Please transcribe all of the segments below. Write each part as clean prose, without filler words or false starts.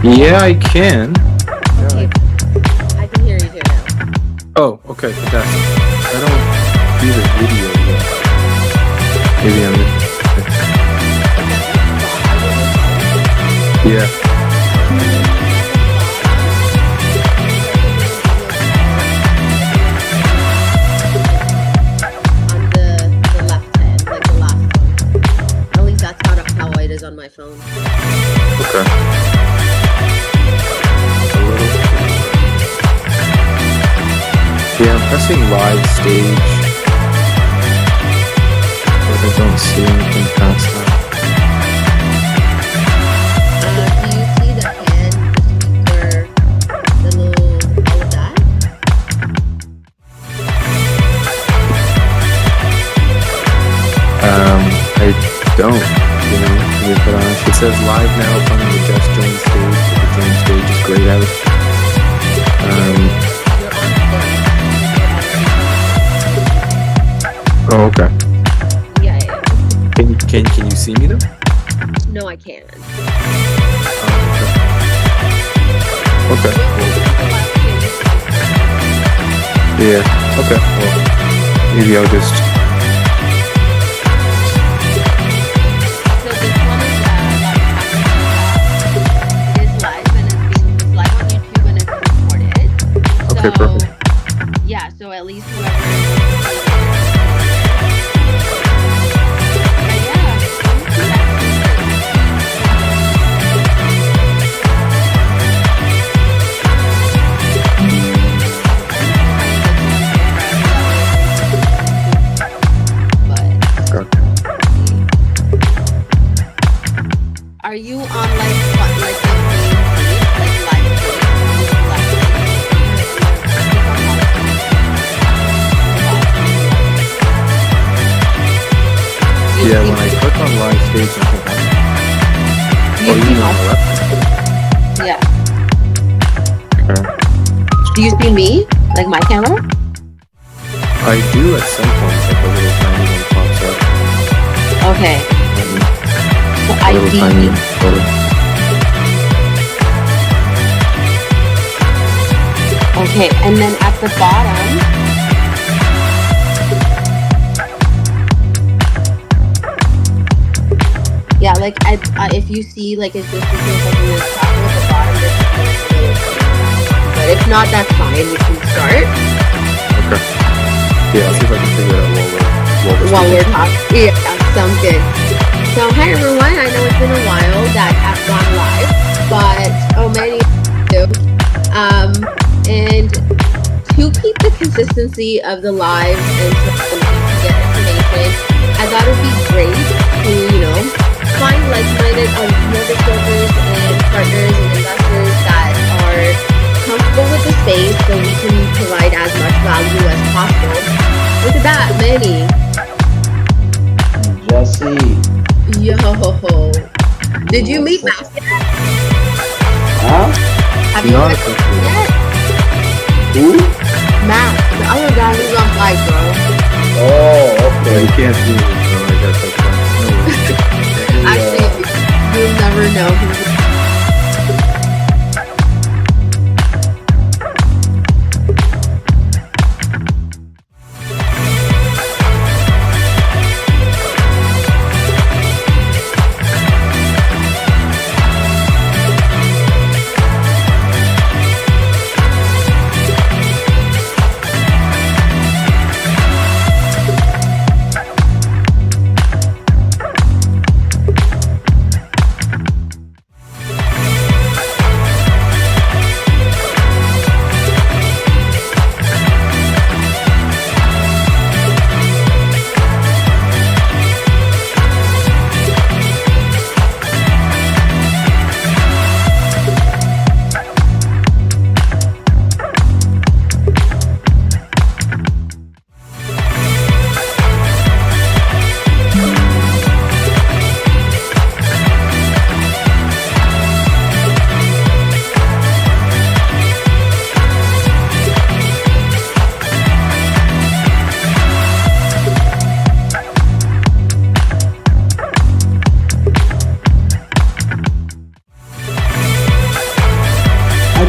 Yeah, I can. Okay, I can hear you too now. Oh, okay, fantastic. I don't do the video yet. Maybe I'm. Yeah. On the left hand, like the last one. At least that's how it is on my phone. Okay. A little. Yeah, I'm pressing live stage. But I don't see anything past that. Do you see the hand, the speaker, the little, all of that? I don't. You know, to be quite honest. It says live now coming to Jess join stage. But the join stage is grayed out. You're on stage. Oh, okay. Yeah. Can you see me though? No, I can't. Oh, okay. Yeah. Okay. Well, maybe I'll just. So this one is live and it's live on YouTube and it's recorded. Okay, So, perfect. yeah, so at least whoever. Are you on like what, like the main page, like live page, live page? Yeah, when I click on live stage, I think I'm. Oh, you mean on the left? Yeah. Okay. Do you see me? Like my camera? I do at some points, like a little tiny one pops up. Okay. So A I little see tiny me. photo. Okay, and then at the bottom. Yeah, like if you see, like it's just something at the bottom, there's like a little thing. But if not, that's fine. We can start Okay. Yeah, I'll see if I can figure it out while we're speaking. talking. Yeah, sounds good. So hi everyone. I know it's been a while that I've gone live, but many do. And to keep the consistency of the live and to get information, I thought it'd be great to, find like-minded mortgage brokers and partners and investors that are comfortable with the space so we can provide as much value as possible. Look at that, Manny. Jesse. Yo. Did you meet Matt yet? Huh? Have you Not met officially. yet? Who? Matt, the other guy who's on live, bro. Oh, Yeah, okay. you can't see me, so I guess that's fine. No worries. Actually, you'll never know who.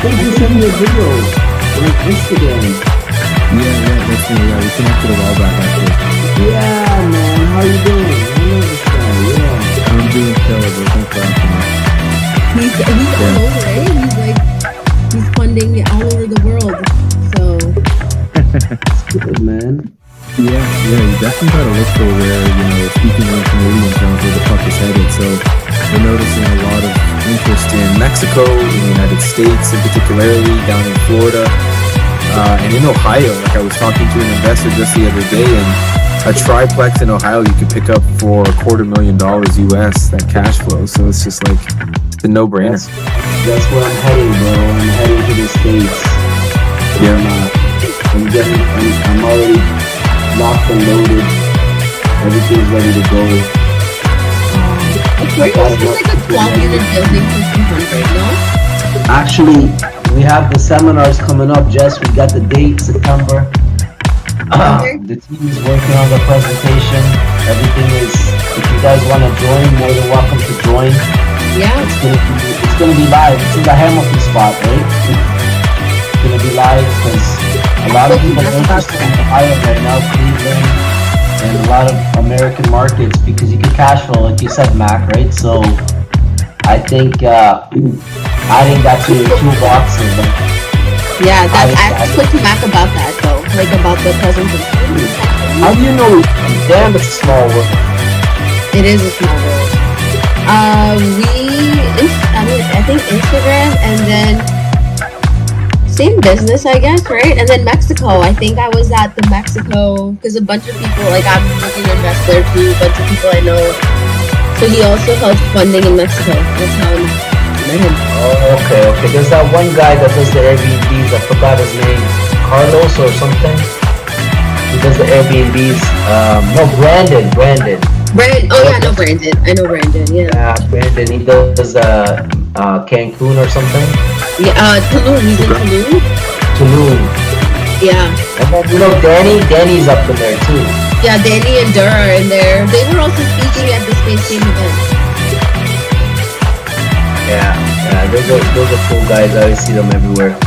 think you sent me a video on Instagram. That's me. Yeah, we connected a while back actually. Yeah, man. How you doing? I know this guy. Yeah. I'm doing killer, bro. Thanks for asking me. He's all over, right? He's funding all over the world. So It's good, man. Yeah, you definitely gotta look for where, speaking in Canadian terms, where the puck is headed. So we're noticing a lot of interest in Mexico, in the United States, in particularly down in Florida, and in Ohio. Like I was talking to an investor just the other day, and a triplex in Ohio you could pick up for $250,000 US, that cash flow. So it's just like, it's a no-brainer. That's where I'm heading, bro. I'm heading to the States. Yeah. I'm already locked and loaded. Everything's ready to go. it's like a 12-unit building for 200, no? Actually, we have the seminars coming up, Jess. We got the date, September. The team is working on the presentation. Everything is, if you guys want to join, more than welcome to join. Yeah. It's gonna be live. This is the Hamilton spot, right? It's gonna be live because a lot of people are interested in Ohio right now, Cleveland, and a lot of American markets because you can cash flow, like you said, Mac, right? So I think adding that to your toolbox is like, Yeah, I spoke to Mac about that though, like about the presentation. how do you know? Damn, it's a small world. It is a small world. I think Instagram, and then same business, I guess, right? And then Mexico. I think I was at the Mexico because a bunch of people, like I'm looking to invest there too. A bunch of people I know. So he also helps funding in Mexico. That's how I met him. Oh, okay. There's that one guy that does the Airbnbs. I forgot his name. Carlos or something. He does the Airbnbs. No, Brandon. Brandon. Oh yeah, I know Brandon. Yeah. Yeah, Brandon. He does Cancun or something. Yeah. Tulum. He's in Tulum. Tulum. Yeah. And then Danny's up in there too. Yeah, Danny and Dura are in there. They were also speaking at the Space Team event. Yeah. Those are cool guys. I always see them everywhere.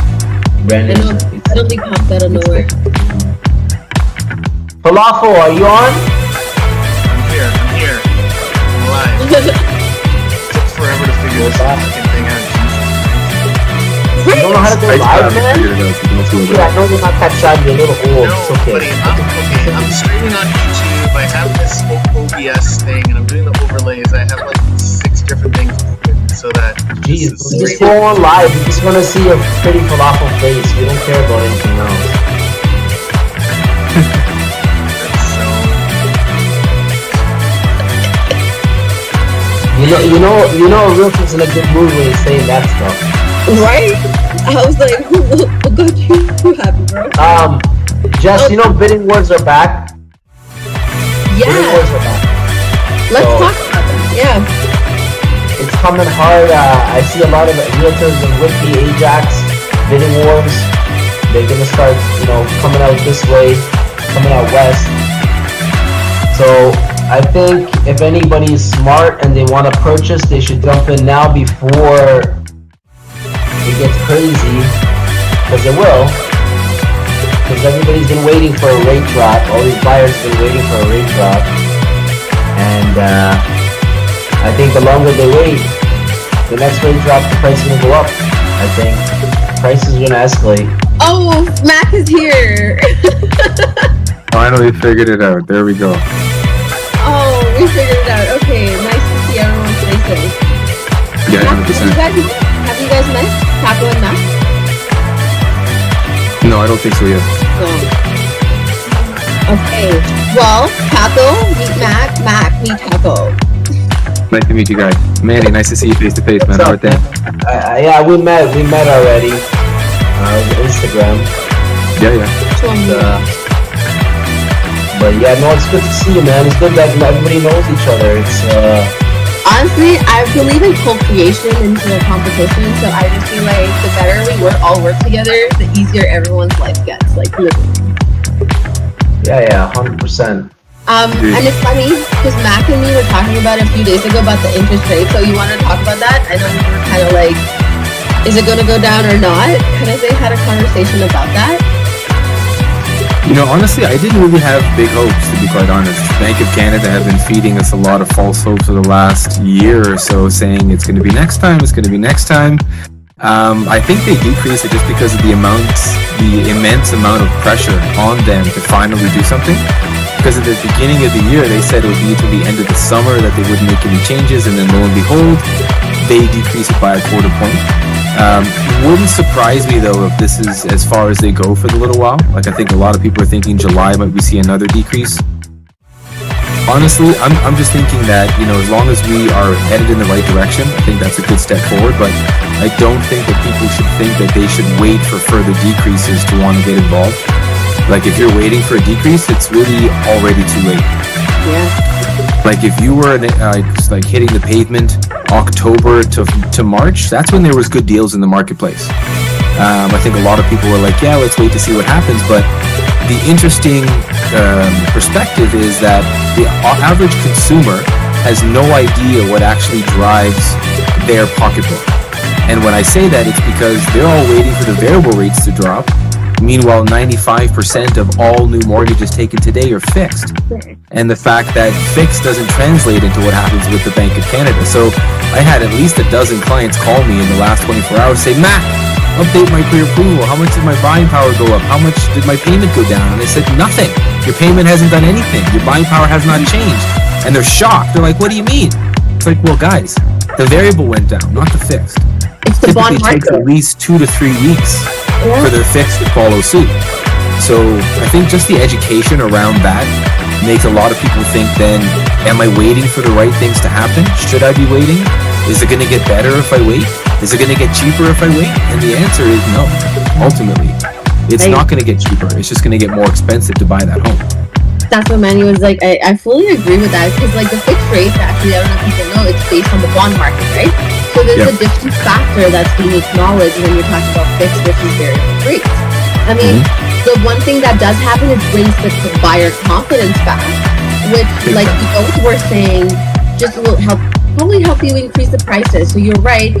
Brandon. I know. Suddenly popped out of nowhere. Falafel, are you on? I'm here. I'm alive. Took forever to figure this fucking thing out. You don't know how to go live, man? Yeah, I know you're not that shy, you're a little old. No, It's okay. buddy, I'm streaming on YouTube. I have this OBS thing, and I'm doing the overlays. I have like 6 different things open so that Jeez, this is just streaming. go on live. We just want to see your pretty falafel face. We don't care about anything else. That's so... You know, Rufus in a good mood when he's saying that stuff. Right? I was like, what got you happy, bro? Jess, bidding wars are back. Bidding Yeah. wars are back. Let's So- talk about them. Yeah. It's coming hard. I see a lot of realtors in Whitby, Ajax, bidding wars. They're gonna start, coming out this way, coming out west. So I think if anybody is smart and they want to purchase, they should jump in now before it gets crazy, because it will. Because everybody's been waiting for a rate drop. All these buyers have been waiting for a rate drop, and I think the longer they wait, the next rate drop, the price is gonna go up. I think prices are gonna escalate. Oh, Mac is here. Finally figured it out. There we go. Oh, we figured it out. Okay, nice to see everyone's faces. Yeah, Have you 100%. guys met Taco and Mac? No, I don't think so yet. No. Okay. Well, Taco, meet Mac. Mac, meet Taco. Nice to meet you guys. Manny, nice to see you face to face, man. How are things? Yeah, we met already. On Instagram. Yeah. But yeah, no, it's good to see you, man. It's good that everybody knows each other. It's Honestly, I believe in co-creation instead of competition, so I just feel like the better we all work together, the easier everyone's life gets, like literally. yeah, 100%. And it's funny, because Mac and me were talking about it a few days ago about the interest rate, so you want to talk about that? I know we were kind of like Is it going to go down or not? Have they had a conversation about that? Honestly, I didn't really have big hopes, to be quite honest. Bank of Canada have been feeding us a lot of false hopes for the last year or so, saying it's going to be next time, it's going to be next time. I think they decreased it just because of the immense amount of pressure on them to finally do something. Because at the beginning of the year, they said it would be until the end of the summer that they wouldn't make any changes, and then lo and behold, they decreased it by a quarter point. Wouldn't surprise me though if this is as far as they go for the little while. Like, I think a lot of people are thinking July might we see another decrease. Honestly, I'm just thinking that, as long as we are headed in the right direction, I think that's a good step forward. But I don't think that people should think that they should wait for further decreases to want to get involved. Like, if you're waiting for a decrease, it's really already too late. Yeah. Like, if you were like hitting the pavement October to March, that's when there was good deals in the marketplace. I think a lot of people were like, yeah, let's wait to see what happens. But the interesting perspective is that the average consumer has no idea what actually drives their pocketbook. And when I say that, it's because they're all waiting for the variable rates to drop. Meanwhile, 95% of all new mortgages taken today are fixed. And the fact that fixed doesn't translate into what happens with the Bank of Canada. So I had at least a dozen clients call me in the last 24 hours, say, Matt, update my pre-approval. How much did my buying power go up? How much did my payment go down? And I said, nothing. Your payment hasn't done anything. Your buying power has not changed. And they're shocked. They're like, what do you mean? It's like, well, guys, the variable went down, not the fixed. It's the bond market. It takes at least 2 to 3 weeks for their fixed to follow suit. So I think just the education around that makes a lot of people think then, am I waiting for the right things to happen? Should I be waiting? Is it going to get better if I wait? Is it going to get cheaper if I wait? And the answer is no. Ultimately, it's not going to get cheaper. It's just going to get more expensive to buy that home. That's what Manny was like. I fully agree with that, because like the fixed rates, actually, I don't know if people know, it's based on the bond market, right? So there's a different factor that's being acknowledged when you're talking about fixed versus variable rates. I mean, the one thing that does happen is brings the buyer confidence back, which, like you both were saying, just will probably help you increase the prices. So you're right.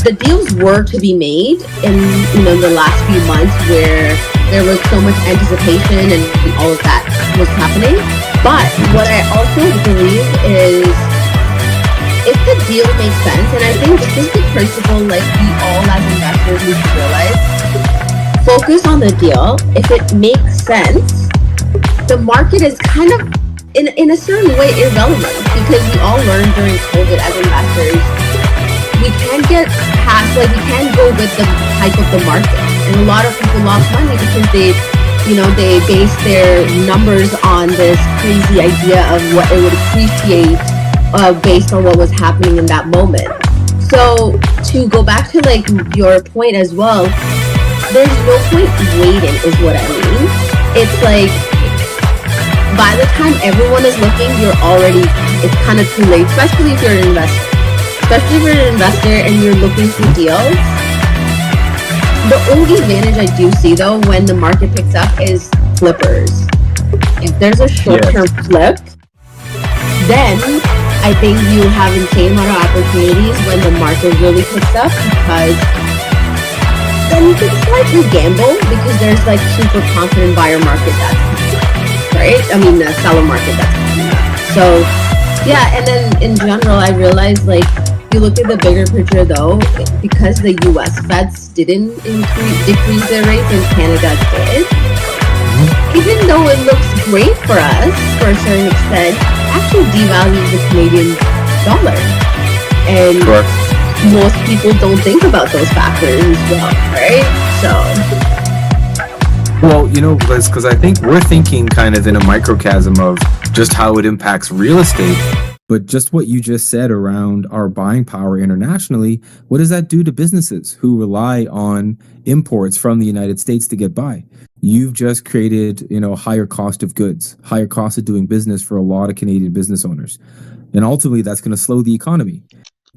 The deals were to be made in the last few months where there was so much anticipation and all of that was happening. But what I also believe is, if the deal makes sense, and I think this is the principle, like, we all as investors need to realize, focus on the deal. If it makes sense, the market is kind of in a certain way irrelevant, because we all learned during COVID as investors, we can't get past, like, we can't go with the hype of the market. And a lot of people lost money because they base their numbers on this crazy idea of what it would appreciate based on what was happening in that moment. So to go back to like your point as well, there's no point waiting is what I mean. It's like, by the time everyone is looking, it's kind of too late, especially if you're an investor. Especially if you're an investor and you're looking for deals. The only advantage I do see though when the market picks up is flippers. If there's a short-term flip, then I think you have insane amount of opportunities when the market really picks up, because then you can slightly gamble, because there's like super confident buyer market that's coming up, right? I mean, the seller market that's coming up. So yeah, and then in general, I realized, like, if you look at the bigger picture though, because the US Feds didn't decrease their rates and Canada did, even though it looks great for us for a certain extent, actually devalues the Canadian dollar. And most people don't think about those factors as well, right? So, well, Liz, because I think we're thinking kind of in a microcosm of just how it impacts real estate. But just what you just said around our buying power internationally, what does that do to businesses who rely on imports from the United States to get by? You've just created, higher cost of goods, higher cost of doing business for a lot of Canadian business owners. And ultimately, that's going to slow the economy.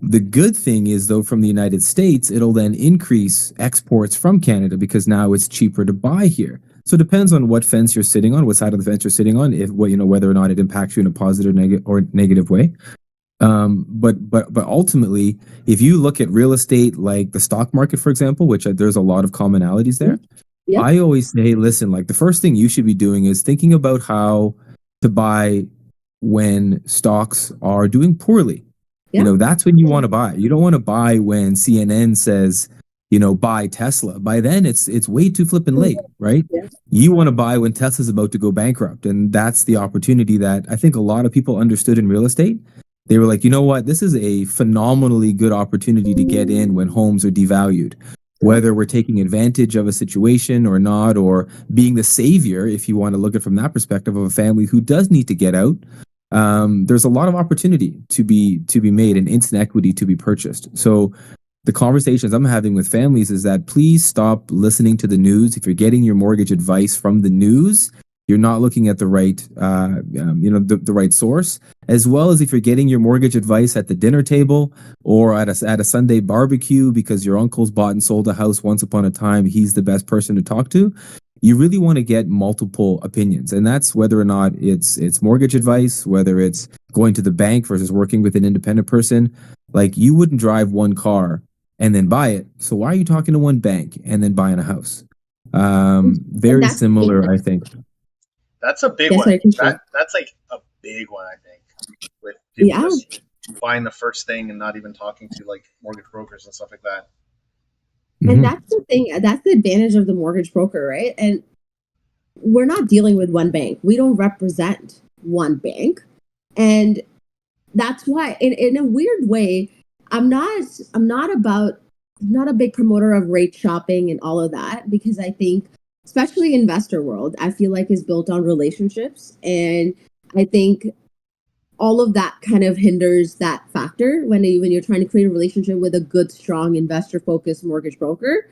The good thing is, though, from the United States, it'll then increase exports from Canada because now it's cheaper to buy here. So it depends on what fence you're sitting on, what side of the fence you're sitting on, whether or not it impacts you in a positive or negative way. But ultimately, if you look at real estate, like the stock market, for example, which there's a lot of commonalities there. Yep. I always say, listen, like the first thing you should be doing is thinking about how to buy when stocks are doing poorly. Yeah. That's when you want to buy. You don't want to buy when CNN says, buy Tesla. By then it's way too flippin' late, right? Yeah. You want to buy when Tesla's about to go bankrupt. And that's the opportunity that I think a lot of people understood in real estate. They were like, you know what? This is a phenomenally good opportunity to get in when homes are devalued. Whether we're taking advantage of a situation or not, or being the savior, if you want to look at it from that perspective of a family who does need to get out, there's a lot of opportunity to be made and instant equity to be purchased. So the conversations I'm having with families is that please stop listening to the news. If you're getting your mortgage advice from the news, you're not looking at the right, the right source. As well as if you're getting your mortgage advice at the dinner table or at a Sunday barbecue because your uncle's bought and sold a house once upon a time, he's the best person to talk to. You really want to get multiple opinions, and that's whether or not it's mortgage advice, whether it's going to the bank versus working with an independent person. Like you wouldn't drive one car and then buy it. So why are you talking to one bank and then buying a house? And Very that's the thing. similar, I think. That's a big Yes, one. I can share. That's like a big one, I think, with people Yeah. just buying the first thing and not even talking to like mortgage brokers and stuff like that. And Mhm. that's the thing. That's the advantage of the mortgage broker, right? And we're not dealing with one bank. We don't represent one bank. And that's why in a weird way, I'm not a big promoter of rate shopping and all of that because I think especially investor world, I feel like is built on relationships. And I think all of that kind of hinders that factor when you're trying to create a relationship with a good, strong investor focused mortgage broker.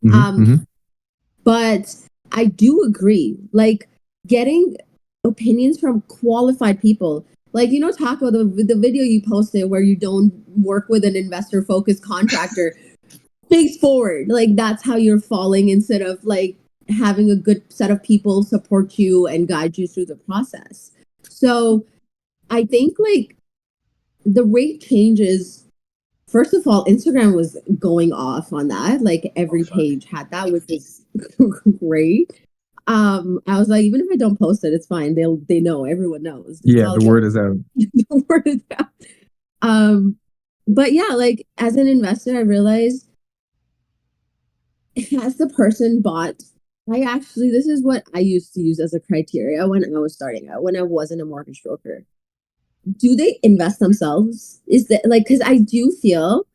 Mhm. Um, Mhm. but I do agree, like getting opinions from qualified people. Like, Taco, the video you posted where you don't work with an investor focused contractor, face forward. Like, that's how you're falling instead of like having a good set of people support you and guide you through the process. So I think like the rate changes. First of all, Instagram was going off on that. Like Oh every fuck. page had that, which is great. I was like, even if I don't post it, it's fine. They know. Everyone knows. It's Yeah, all the good. word is out. The word is out. Um, but yeah, like as an investor, I realized has the person bought. This is what I used to use as a criteria when I was starting out, when I wasn't a mortgage broker. Do they invest themselves? Is that like, because I do feel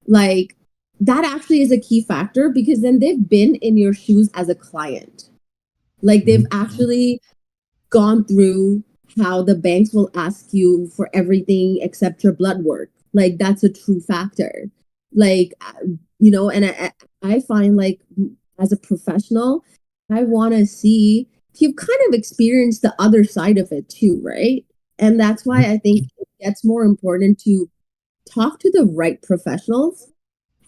like that actually is a key factor because then they've been in your shoes as a client. Like they've Mhm. actually gone through how the banks will ask you for everything except your blood work. Like that's a true factor. Like, and I find like as a professional, I want to see if you've kind of experienced the other side of it too, right? And that's why I think it gets more important to talk to the right professionals.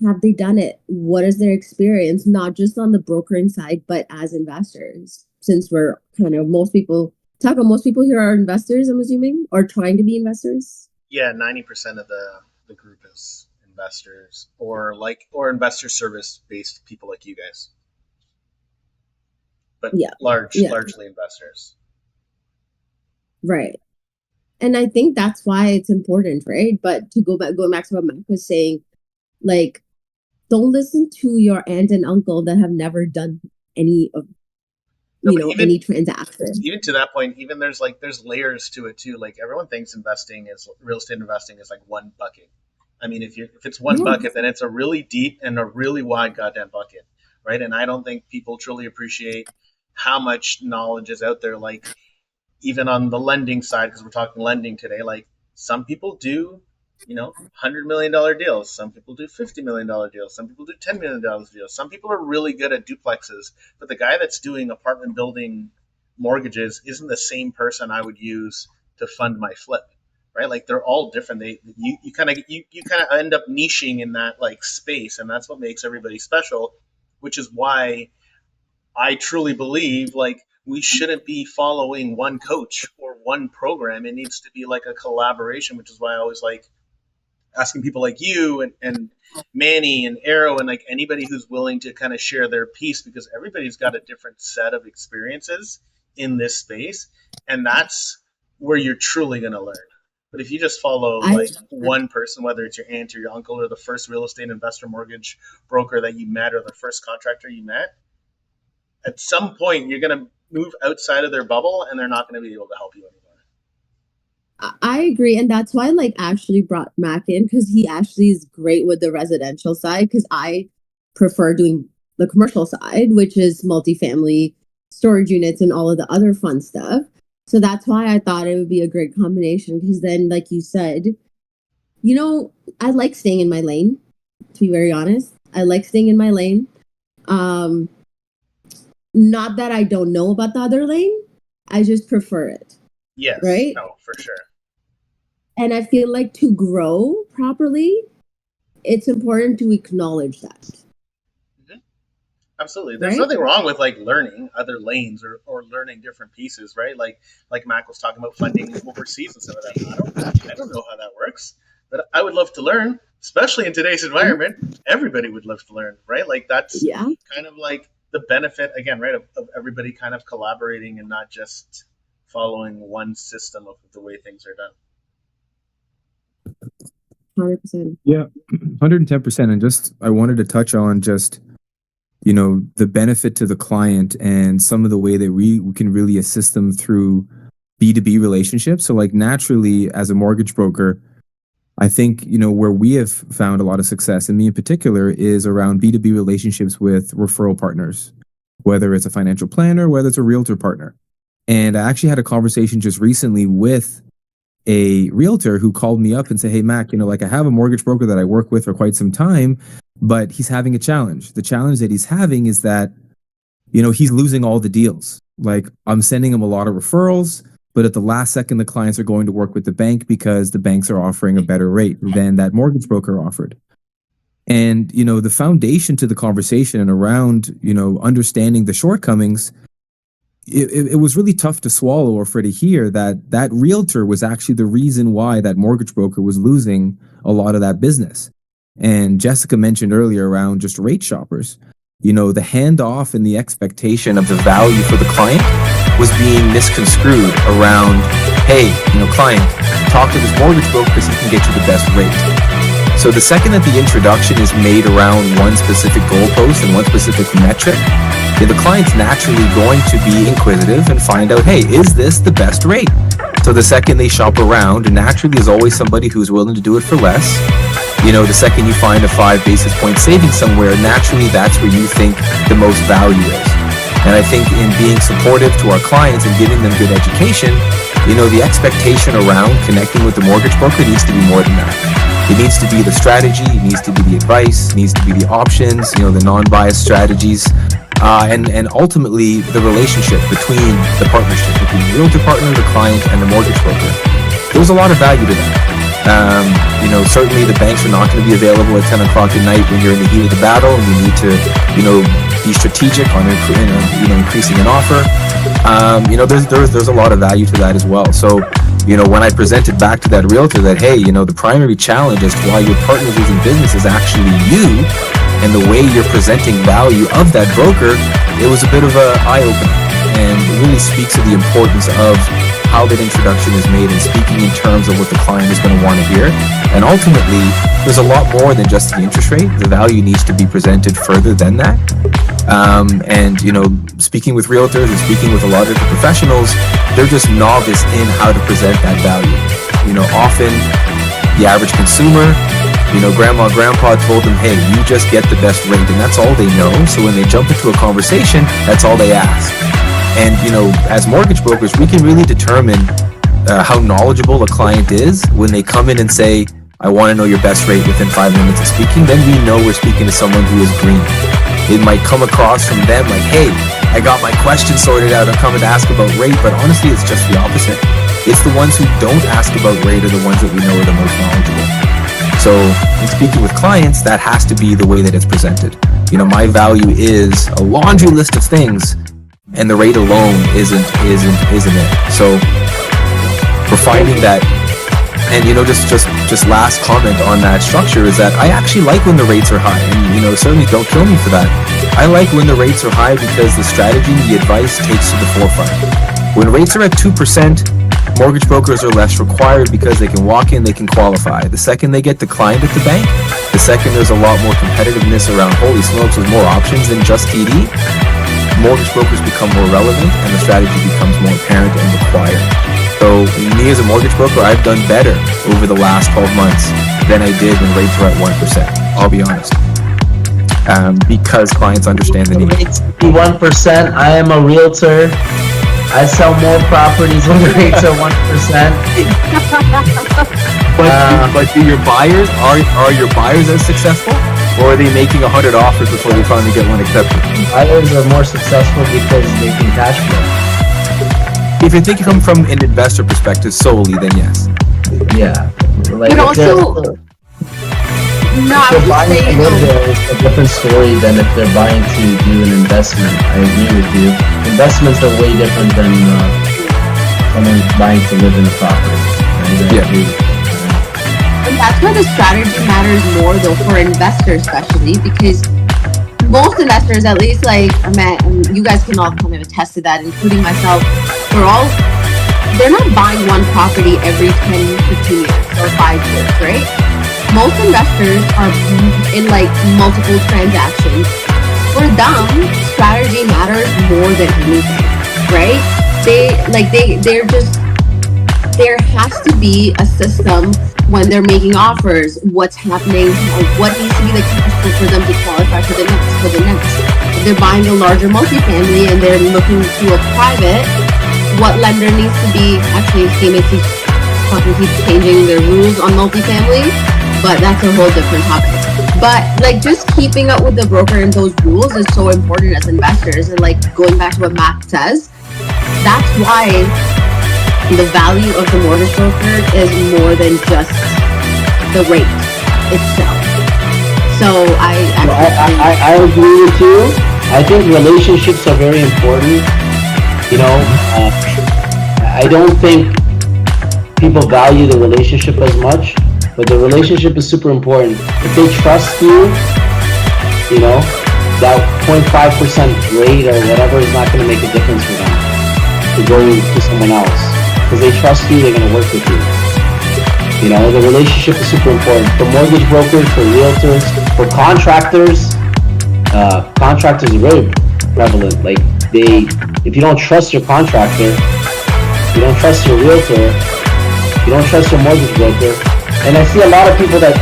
Have they done it? What is their experience, not just on the brokering side, but as investors? Since we're kind of most people here are investors, I'm assuming, or trying to be investors. Yeah, 90% of the group is investors or investor service based people like you guys, but Yeah, yeah, largely investors. right. And I think that's why it's important, right? But going back to what Mac was saying, like, don't listen to your aunt and uncle that have never done any of No, but even any transaction. even to that point, even there's layers to it too. Like everyone thinks investing is real estate investing is like one bucket. I mean, if it's one Yeah, bucket, then it's a really deep and a really wide goddamn bucket, right? And I don't think people truly appreciate how much knowledge is out there. Like even on the lending side, because we're talking lending today, like some people do, $100 million deals. Some people do $50 million deals. Some people do $10 million deals. Some people are really good at duplexes, but the guy that's doing apartment building mortgages isn't the same person I would use to fund my flip, right? Like they're all different. You kind of you kind of end up niching in that like space, and that's what makes everybody special, which is why I truly believe like we shouldn't be following one coach or one program. It needs to be like a collaboration, which is why I always like asking people like you and Manny and Arrow and like anybody who's willing to kind of share their piece, because everybody's got a different set of experiences in this space, and that's where you're truly going to learn. But if you just follow like one person, whether it's your aunt or your uncle or the first real estate investor mortgage broker that you met or the first contractor you met, at some point you're going to move outside of their bubble and they're not going to be able to help you anymore. I agree, and that's why I like actually brought Mac in, because he actually is great with the residential side, because I prefer doing the commercial side, which is multifamily storage units and all of the other fun stuff. So that's why I thought it would be a great combination, because then, like you said, you know, I like staying in my lane, to be very honest. I like staying in my lane. Not that I don't know about the other lane, I just prefer it. Yes. Right? No, for sure. And I feel like to grow properly, it's important to acknowledge that. Mm-hmm. Absolutely. There's Right? nothing wrong with like learning other lanes or learning different pieces, right? Like Mac was talking about funding overseas and stuff like that. I don't know how that works, but I would love to learn, especially in today's environment. Everybody would love to learn, right? Like that's kind of like the benefit again, right, of everybody kind of collaborating and not just following one system of the way things are done. 100%. Yeah, 110%. And just, I wanted to touch on just, you know, the benefit to the client and some of the way that we can really assist them through B2B relationships. So like naturally as a mortgage broker, I think, you know, where we have found a lot of success, and me in particular, is around B2B relationships with referral partners, whether it's a financial planner, whether it's a realtor partner. And I actually had a conversation just recently with a realtor who called me up and said, hey, Mac, you know, like I have a mortgage broker that I work with for quite some time, but he's having a challenge. The challenge that he's having is that, you know, he's losing all the deals. Like I'm sending him a lot of referrals, but at the last second, the clients are going to work with the bank because the banks are offering a better rate than that mortgage broker offered. And, you know, the foundation to the conversation and around, you know, understanding the shortcomings, it was really tough to swallow or for to hear that realtor was actually the reason why that mortgage broker was losing a lot of that business. And Jessica mentioned earlier around just rate shoppers, you know, the handoff and the expectation of the value for the client was being misconstrued around, hey, you know, client, talk to this mortgage broker because he can get you the best rate. So the second that the introduction is made around one specific goalpost and one specific metric, the client's naturally going to be inquisitive and find out, hey, is this the best rate? So the second they shop around, and naturally there's always somebody who's willing to do it for less. You know, the second you find a 5 basis point savings somewhere, naturally that's where you think the most value is. And I think in being supportive to our clients and giving them good education, you know, the expectation around connecting with the mortgage broker needs to be more than that. It needs to be the strategy, it needs to be the advice, it needs to be the options, you know, the non-biased strategies, and ultimately the relationship between the partnership between the realtor partner, the client, and the mortgage broker. There's a lot of value to that. You know, certainly the banks are not going to be available at 10 o'clock at night when you're in the heat of the battle and you need to, you know, be strategic on increasing an offer. You know, there's a lot of value to that as well. So, you know, when I presented back to that realtor that, hey, you know, the primary challenge as to why your partner's losing business is actually you, and the way you're presenting value of that broker, it was a bit of an eye-opener, and it really speaks to the importance of how that introduction is made and speaking in terms of what the client is going to want to hear. And ultimately, there's a lot more than just the interest rate. The value needs to be presented further than that. And, you know, speaking with realtors and speaking with a lot of the professionals, they're just novice in how to present that value. You know, often the average consumer, you know, grandma, grandpa told them, hey, you just get the best rate, and that's all they know. So when they jump into a conversation, that's all they ask. And, you know, as mortgage brokers, we can really determine how knowledgeable a client is when they come in and say, I want to know your best rate within 5 minutes of speaking. Then we know we're speaking to someone who is green. It might come across from them like, hey, I got my question sorted out, I'm coming to ask about rate, but honestly, it's just the opposite. It's the ones who don't ask about rate are the ones that we know are the most knowledgeable. So in speaking with clients, that has to be the way that it's presented. You know, my value is a laundry list of things, and the rate alone isn't it. So we're finding that, and just last comment on that structure is that I actually like when the rates are high, and certainly don't kill me for that. I like when the rates are high because the strategy, the advice takes to the forefront. When rates are at 2%, mortgage brokers are less required because they can walk in, they can qualify. The second they get declined at the bank, the second there's a lot more competitiveness around, holy smokes, there's more options than just TD, mortgage brokers become more relevant and the strategy becomes more apparent and required. So me as a mortgage broker, I've done better over the last 12 months than I did when rates were at 1%. I'll be honest. Because clients understand the need. Rates 1%. I am a realtor. I sell more properties when the rates are 1%. But do your buyers, are your buyers as successful? Or are they making 100 offers before they finally get one accepted? Buyers are more successful because they can cash flow. If you're thinking from an investor perspective solely, then yes. Yeah. Like But also, no, I if was they're just buying to saying, live there, it's a different story than if they're buying to do an investment. I agree with you. Investments are way different than someone buying to live in a property. I agree with you. and that's where the strategy matters more, though, for investors especially, because most investors, at least, like, you guys can all kind of attest to that, including myself, they're not buying one property every 10, 15 years or 5 years, right? Most investors are in like multiple transactions. For them, strategy matters more than anything, right? There has to be a system when they're making offers, what's happening, what needs to be the cash flow for them to qualify for the next. If they're buying a larger multifamily and they're looking to a private, what lender needs to be, actually, CMHC keeps changing their rules on multifamily, but that's a whole different topic. But like just keeping up with the broker and those rules is so important as investors. And like going back to what Matt says, that's why the value of the mortgage broker is more than just the rate itself. So I agree with you. I think relationships are very important. I don't think people value the relationship as much, but the relationship is super important. If they trust you, that 0.5% rate or whatever is not going to make a difference for them to go to someone else. Because they trust you, they're going to work with you. The relationship is super important. For mortgage brokers, for realtors, for contractors, contractors are very prevalent. Like if you don't trust your contractor, you don't trust your realtor, you don't trust your mortgage broker. And I see a lot of people that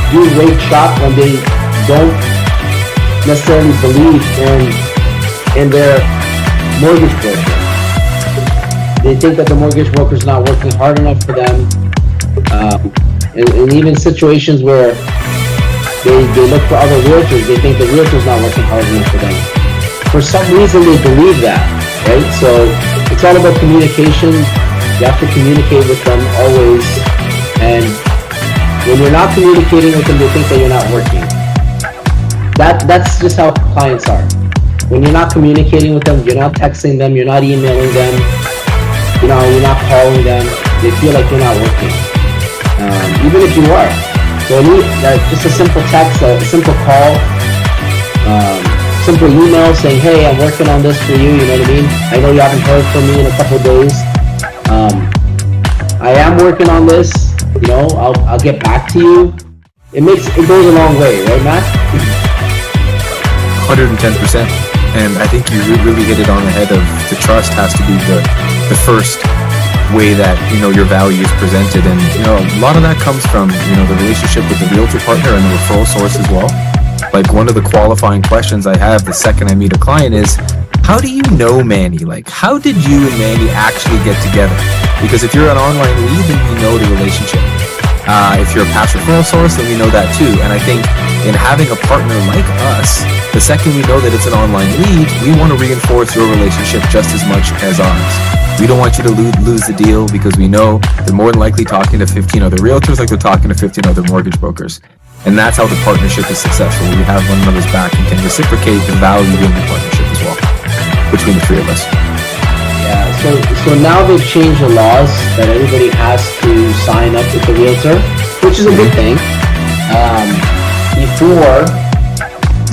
do rate shop when they don't necessarily believe in their mortgage broker. They think that the mortgage broker is not working hard enough for them. And even situations where they look for other realtors, they think the realtor's not working hard enough for them. For some reason, they believe that, right? So it's all about communication. You have to communicate with them always. And when you're not communicating with them, they think that you're not working. That's just how clients are. When you're not communicating with them, you're not texting them, you're not emailing them, you're not calling them, they feel like you're not working. Even if you are. So just a simple text, a simple call, simple email saying, hey, I'm working on this for you, you know what I mean? I know you haven't heard from me in a couple of days. I am working on this, I'll get back to you. It goes a long way, right, Matt? 110%. And I think you really hit it on the head of the trust has to be the first way that, your value is presented. And, a lot of that comes from, the relationship with the realtor partner and the referral source as well. Like one of the qualifying questions I have the second I meet a client is, how do you know Manny? Like, how did you and Manny actually get together? Because if you're an online lead, then you know the relationship. If you're a past referral source, then we know that too. And I think in having a partner like us, the second we know that it's an online lead, we want to reinforce your relationship just as much as ours. We don't want you to lose the deal because we know they're more than likely talking to 15 other realtors like they're talking to 15 other mortgage brokers. And that's how the partnership is successful. We have one another's back and can reciprocate the value in the partnership as well. between the three of us. Yeah, so now they've changed the laws that everybody has to sign up with the realtor, which is a good thing. Before,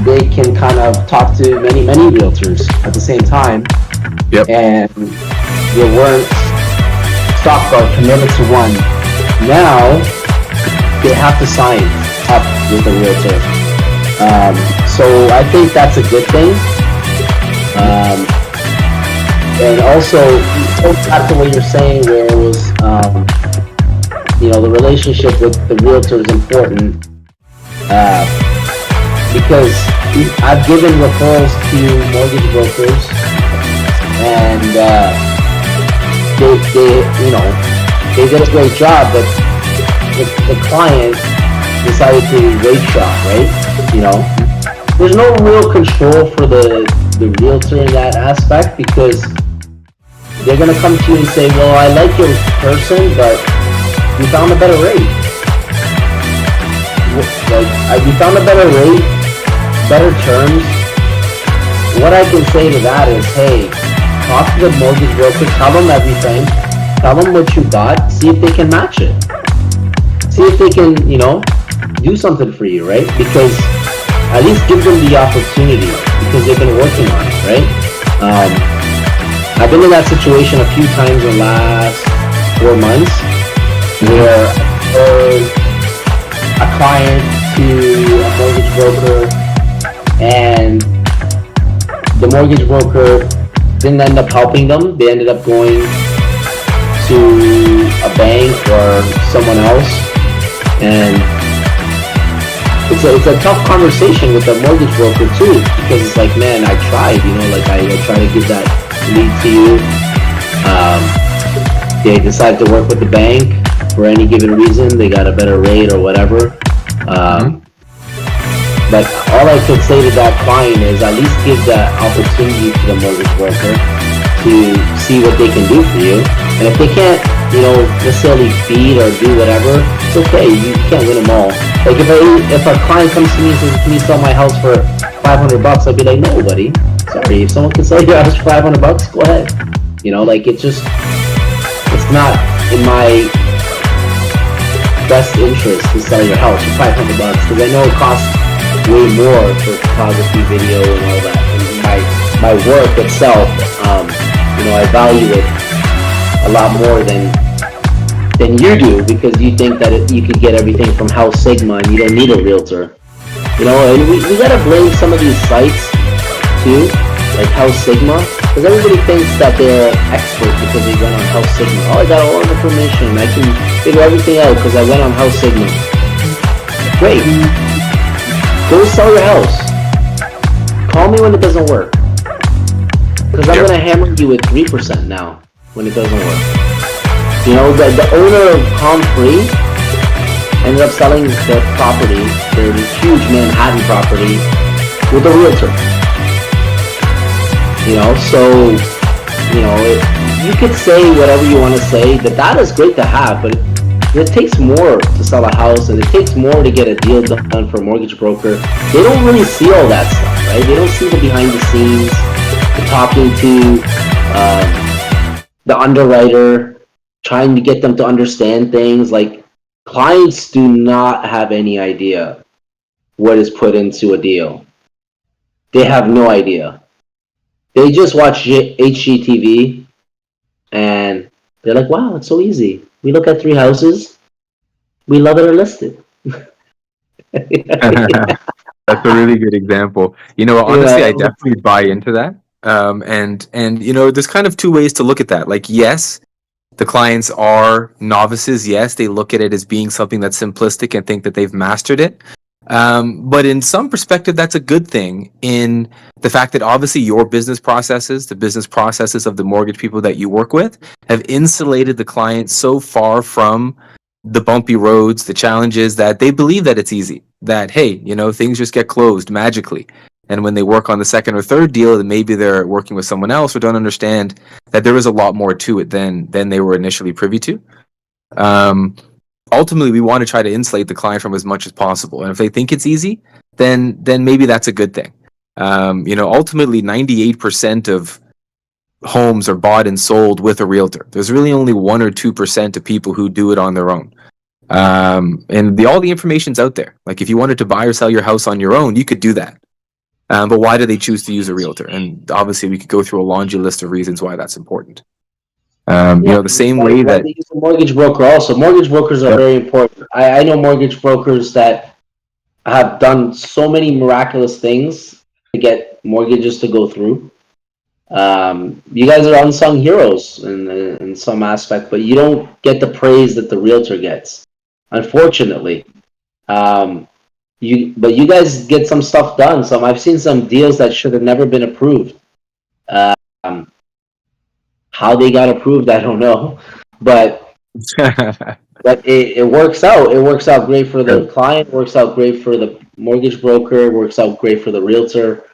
they can kind of talk to many realtors at the same time, Yep. and they weren't stock or committed to one. Now, they have to sign up with the realtor. So I think that's a good thing. And also, back to what you're saying, where it was, the relationship with the realtor is important, because I've given referrals to mortgage brokers, and they did a great job, but the client decided to rate shop, right? There's no real control for the realtor in that aspect, because they're going to come to you and say, well, I like your person, but we found a better rate. We found a better rate, better terms. What I can say to that is, hey, talk to the mortgage broker, tell them everything, tell them what you got, see if they can match it. See if they can, do something for you, right? Because at least give them the opportunity, because they've been working on it, right? I've been in that situation a few times in the last 4 months, where a client to a mortgage broker, and the mortgage broker didn't end up helping them. They ended up going to a bank or someone else, and it's a tough conversation with the mortgage broker too, because it's like, man, I tried, I try to give that lead to you. They decided to work with the bank for any given reason. They got a better rate or whatever. But all I could say to that client is at least give that opportunity to the mortgage broker to see what they can do for you. And if they can't, necessarily beat or do whatever, it's okay. You can't win them all. Like if a client comes to me and says, can you sell my house for $500, I'll be like, no, buddy. Sorry, if someone can sell your house for $500, go ahead. It's not in my best interest to sell your house for $500, because I know it costs way more for photography, video, and all that. And my work itself, I value it a lot more than you do, because you think that you could get everything from House Sigma and you don't need a realtor. And we gotta blame some of these sites too, like House Sigma, because everybody thinks that they're experts because they went on House Sigma. Oh, I got all the information, I can figure everything out because I went on House Sigma. Great. Go sell your house. Call me when it doesn't work, because I'm gonna hammer you with 3% now when it doesn't work. The owner of Comfrey ended up selling their property, their huge Manhattan property, with a realtor. You could say whatever you want to say, that is great to have, but it takes more to sell a house, and it takes more to get a deal done for a mortgage broker. They don't really see all that stuff, right? They don't see the behind the scenes, the talking to the underwriter, trying to get them to understand things. Like, clients do not have any idea what is put into a deal. They have no idea. They just watch HGTV and they're like, wow, it's so easy. We look at 3 houses, we love it or listed. That's a really good example. Honestly, I definitely buy into that. And there's kind of 2 ways to look at that. Like, yes, the clients are novices. Yes, they look at it as being something that's simplistic and think that they've mastered it. But in some perspective, that's a good thing, in the fact that obviously your business processes, the business processes of the mortgage people that you work with, have insulated the client so far from the bumpy roads, the challenges, that they believe that it's easy, that, hey, things just get closed magically. And when they work on the second or third deal, then maybe they're working with someone else or don't understand that there is a lot more to it than they were initially privy to. Ultimately, we want to try to insulate the client from as much as possible. And if they think it's easy, then maybe that's a good thing. Ultimately, 98% of homes are bought and sold with a realtor. There's really only 1 or 2% of people who do it on their own. And all the information's out there. Like if you wanted to buy or sell your house on your own, you could do that. But why do they choose to use a realtor? And obviously, we could go through a laundry list of reasons why that's important. The same way why that they use a mortgage broker also. Mortgage brokers are very important. I know mortgage brokers that have done so many miraculous things to get mortgages to go through. You guys are unsung heroes in some aspect, but you don't get the praise that the realtor gets, unfortunately. But you guys get some stuff done. I've seen some deals that should have never been approved. Um, how they got approved, I don't know, but it works out. It works out great for the client. Works out great for the mortgage broker. Works out great for the realtor.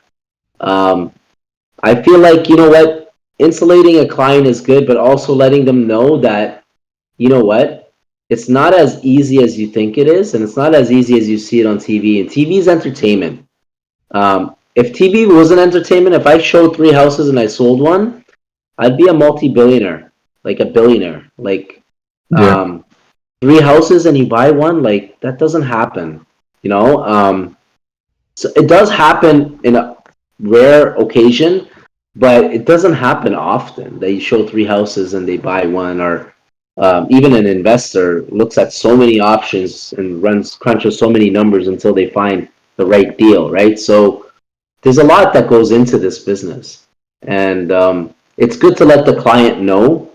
I feel like, you know what, insulating a client is good, but also letting them know that, you know what, it's not as easy as you think it is, and it's not as easy as you see it on TV. And TV is entertainment. If TV wasn't entertainment, if I showed 3 houses and I sold one, I'd be a multi-billionaire, like a billionaire. Like, 3 houses and you buy one, like that doesn't happen, you know. So it does happen in a rare occasion, but it doesn't happen often. They show 3 houses and they buy one, or even an investor looks at so many options and crunches so many numbers until they find the right deal, right? So there's a lot that goes into this business, and it's good to let the client know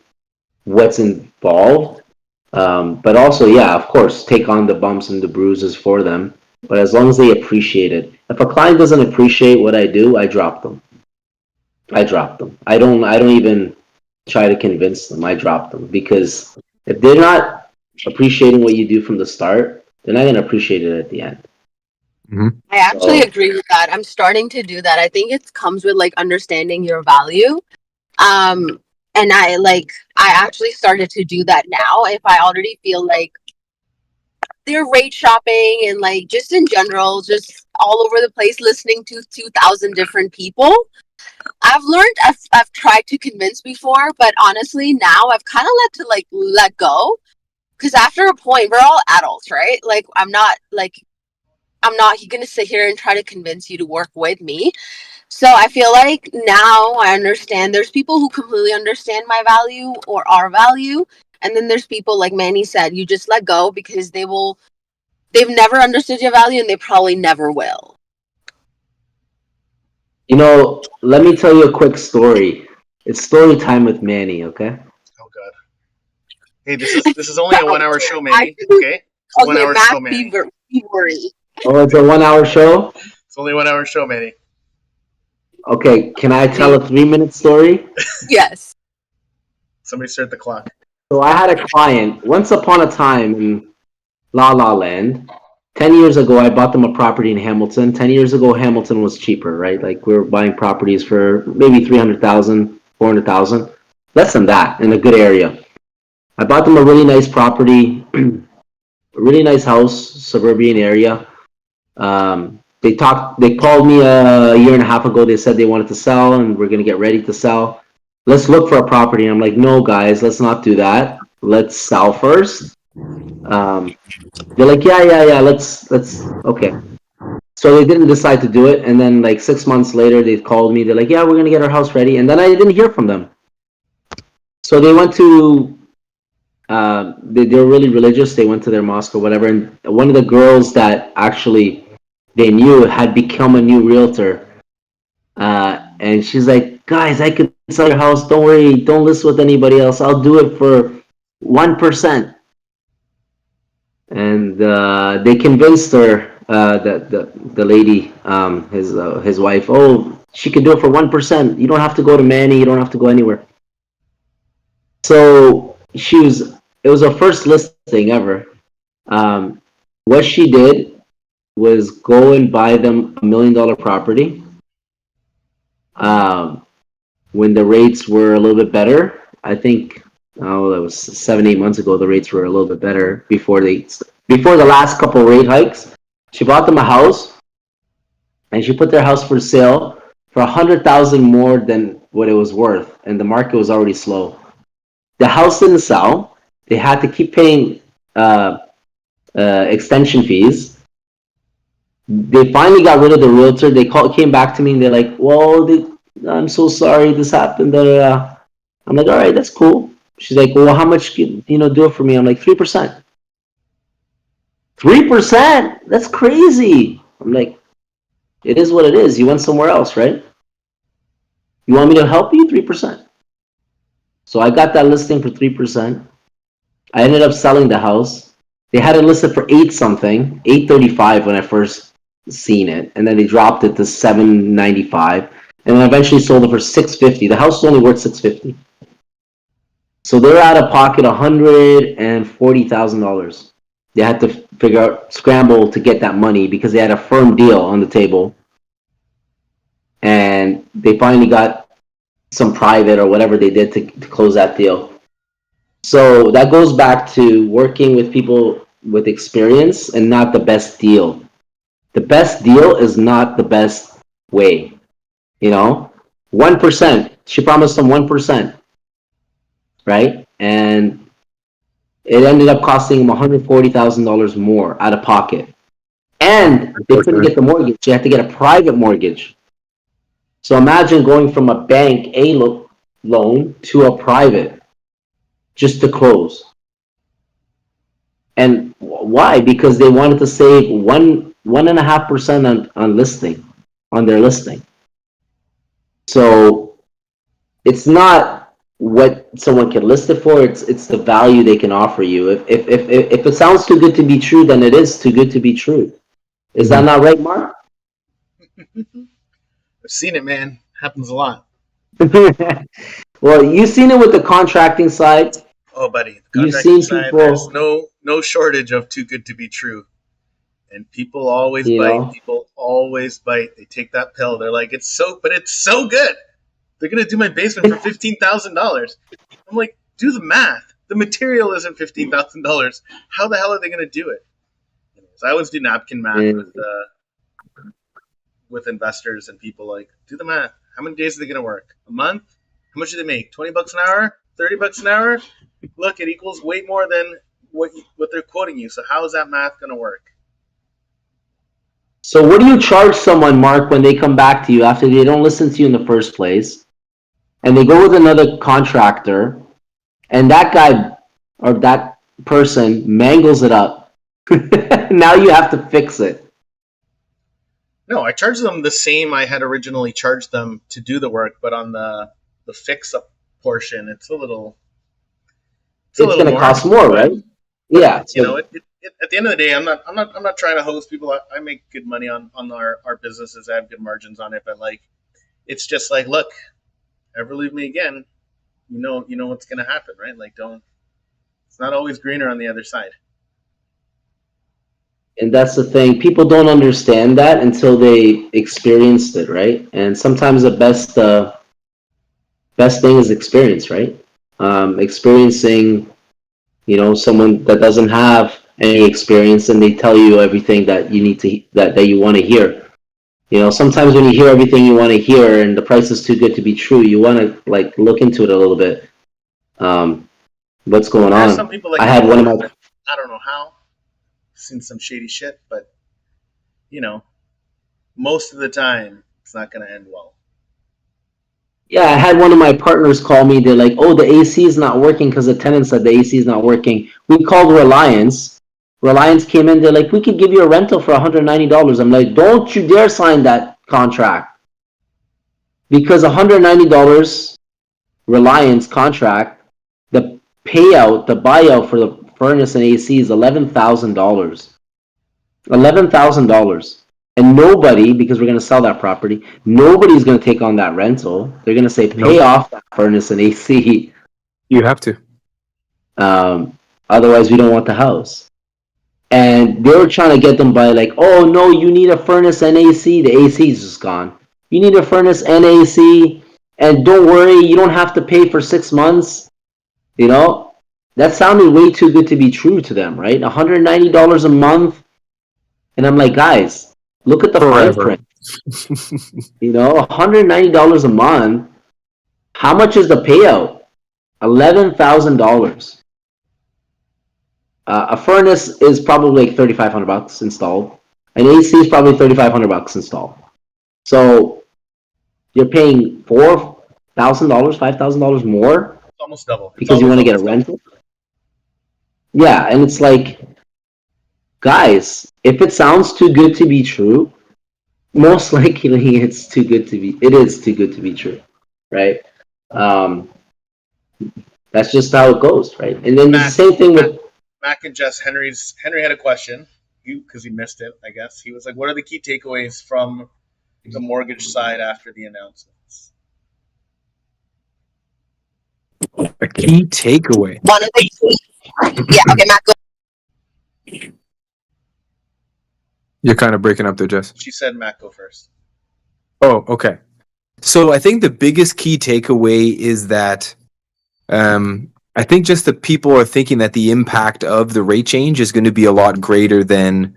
what's involved, but also, yeah, of course, take on the bumps and the bruises for them. But as long as they appreciate it, if a client doesn't appreciate what I do, I drop them. I don't even try to convince them. I drop them, because if they're not appreciating what you do from the start, they're not going to appreciate it at the end. I actually agree with that. I'm starting to do that. I think it comes with like understanding your value. And I actually started to do that now. If I already feel like they're rate shopping and like just in general, just all over the place, listening to 2,000 different people. I've learned, I've tried to convince before, but honestly now I've kind of let go, because after a point we're all adults, right? Like I'm not gonna sit here and try to convince you to work with me. So I feel like now I understand there's people who completely understand my value or our value, and then there's people, like Manny said, you just let go because they've never understood your value and they probably never will. You know, let me tell you a quick story. It's story time with Manny, okay? Oh God. Hey, this is only a 1 hour show, Manny. Okay. It's a 1 hour show, Manny. Be worried. Oh, it's a 1-hour show? It's only a 1 hour show, Manny. Okay, can I tell a 3-minute story? Yes. Somebody start the clock. So I had a client once upon a time in La La Land. 10 years ago, I bought them a property in Hamilton. 10 years ago, Hamilton was cheaper, right? Like we were buying properties for maybe 300,000, 400,000, less than that, in a good area. I bought them a really nice property, a really nice house, suburban area. They called me a year and a half ago. They said they wanted to sell and we're going to get ready to sell. Let's look for a property. I'm like, no, guys, let's not do that. Let's sell first. They're like, yeah, let's, okay. So they didn't decide to do it. And then like 6 months later, they called me. They're like, yeah, we're going to get our house ready. And then I didn't hear from them. So they went to, they were really religious. They went to their mosque or whatever. And one of the girls that actually they knew had become a new realtor. And she's like, guys, I could sell your house. Don't worry. Don't list with anybody else. I'll do it for 1%. And they convinced her, the lady, his wife, oh, she could do it for 1%. You don't have to go to Manny. You don't have to go anywhere. So it was her first listing ever. What she did was go and buy them $1 million property. When the rates were a little bit better, I think, that was 7-8 months ago. The rates were a little bit better before the last couple rate hikes. She bought them a house, and she put their house for sale for $100,000 more than what it was worth, and the market was already slow. The house didn't sell. They had to keep paying extension fees. They finally got rid of the realtor. Came back to me, and they're like, "Well, I'm so sorry this happened." Da, da, da. I'm like, "All right, that's cool." She's like, "Well, how much do it for me?" I'm like, 3%. 3%? That's crazy. I'm like, it is what it is. You went somewhere else, right? You want me to help you? 3%. So I got that listing for 3%. I ended up selling the house. They had it listed for 8 something, 835 when I first seen it, and then they dropped it to 795, and then eventually sold it for 650. The house is only worth 650. So they're out of pocket $140,000. They had to scramble to get that money because they had a firm deal on the table, and they finally got some private or whatever they did to close that deal. So that goes back to working with people with experience and not the best deal. The best deal is not the best way. 1%. She promised them 1%, right? And it ended up costing them $140,000 more out of pocket. And they couldn't get the mortgage. They had to get a private mortgage. So imagine going from a bank loan to a private just to close. And why? Because they wanted to save 1.5% on their listing. So it's not what someone can list it for. It's the value they can offer you. If it sounds too good to be true, then it is too good to be true. Is that not right, Mark? I've seen it, man. Happens a lot. Well, you've seen it with the contracting side. Oh, buddy, the contracting side, there's no shortage of too good to be true. And people always bite. People always bite. They take that pill. They're like, it's so good. They're gonna do my basement for $15,000. I'm like, do the math. The material isn't $15,000. How the hell are they gonna do it? Anyways, I always do napkin math with investors and people. Like, do the math. How many days are they gonna work? A month? How much do they make? $20 an hour? $30 an hour? Look, it equals way more than what they're quoting you. So how is that math gonna work? So what do you charge someone, Mark, when they come back to you after they don't listen to you in the first place, and they go with another contractor, and that guy or that person mangles it up? Now you have to fix it. No, I charge them the same I had originally charged them to do the work, but on the fix-up portion, it's going to cost more, right? Yeah. At the end of the day, I'm not trying to hose people. I make good money on our businesses. I have good margins on it, but like, it's just like, look, ever leave me again, you know what's gonna happen, right? Like, it's not always greener on the other side. And that's the thing. People don't understand that until they experienced it, right? And sometimes the best thing is experience, right? Experiencing, someone that doesn't have any experience, and they tell you everything that you need to that you want to hear. Sometimes when you hear everything you want to hear and the price is too good to be true, you want to look into it a little bit. What's going on? Some people I don't know how. Seen some shady shit, but most of the time it's not going to end well. Yeah, I had one of my partners call me. They're like, "Oh, the AC is not working because the tenant said the AC is not working." We called Reliance. Reliance came in. They're like, "We could give you a rental for $190." I'm like, "Don't you dare sign that contract," because $190 Reliance contract, the buyout for the furnace and AC is $11,000. $11,000. And nobody, because we're going to sell that property, nobody's going to take on that rental. They're going to say, pay off that furnace and AC. You have to. Otherwise, we don't want the house. And they were trying to get them by like, oh, no, you need a furnace and AC. The AC is just gone. You need a furnace and AC. And don't worry, you don't have to pay for 6 months. That sounded way too good to be true to them, right? $190 a month. And I'm like, guys, look at the fine print. $190 a month. How much is the payout? $11,000. A furnace is probably like $3,500 installed. An AC is probably $3,500 installed. So you're paying $4,000, $5,000 more It's almost double. because you want to get a rental. Yeah, and it's like, guys, if it sounds too good to be true, most likely it's too good to be. It is too good to be true, right? Um, that's just how it goes, right? And then it's the same thing with Mac and Jess. Henry had a question because he missed it. I guess he was like, "What are the key takeaways from the mortgage side after the announcements?" A key takeaway. One of the key. Yeah. Okay, Matt. Go. You're kind of breaking up there, Jess. She said, "Mac, go first." Oh, okay. So I think the biggest key takeaway is that I think just that people are thinking that the impact of the rate change is going to be a lot greater than